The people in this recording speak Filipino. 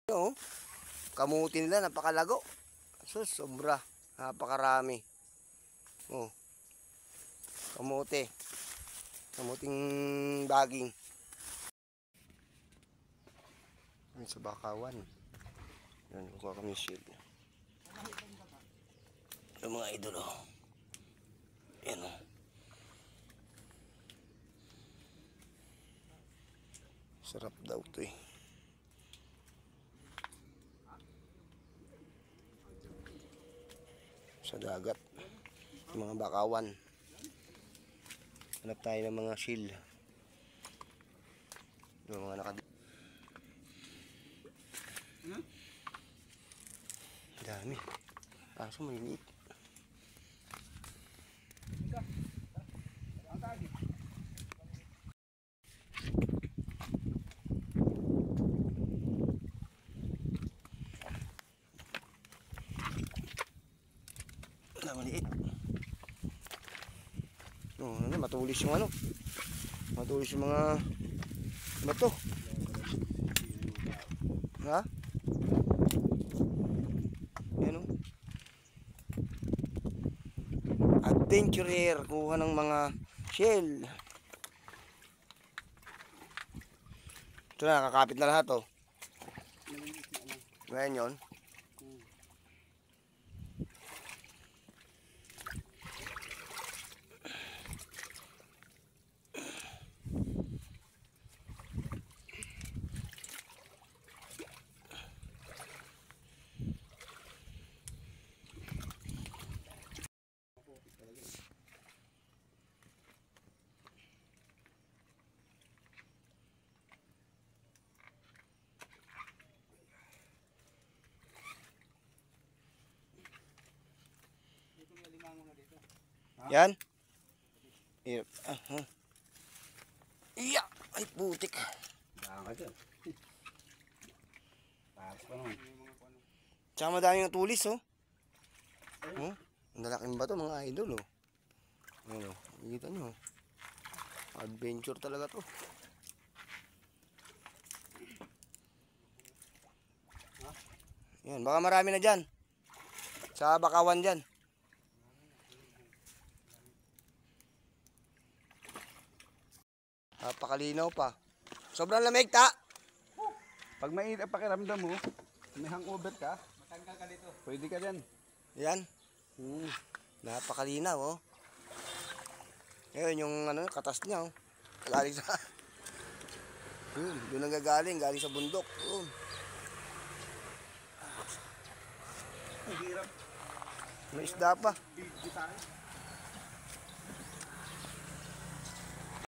Oh, kamuti nila napakalago. Sus, sobra. Napakarami. Oh, kamuti. Kamuting baging. Yan sa bakawan. Yan, kukuha kami shield. Yung mga idol, oh. Yan, oh. Sarap daw to, eh. Sa dagat. Yung mga bakawan. Hanap tayo ng mga shield. Yung mga dami. Aso maliliit. Maliit. No, matulis yung ano. Matulis yung mga bato. Ha? Yan, oh. Adventurer, kuha ng mga shell. Ito na, kakapit na lahat, oh. Ngayon yun. Yan. Iya. Iya. Ay, putik. Tsaka madami yung tulis, oh. Oh, ang lalaking bato, mga idol, oh. Ayan, oh. Nakikita nyo, oh. Adventure talaga to. Yan, baka marami na dyan. Sa bakawan dyan. Napakalinaw pa. Sobrang lamig, ta. Pag mainit ang pakiramdam mo, may hangover ka, matanggal ka dito. Pwede ka dyan. Yan. Napakalinaw, oh. Ngayon, yung ano, katas niya, oh. Galing sa... doon ang gagaling, galing sa bundok. May isda pa.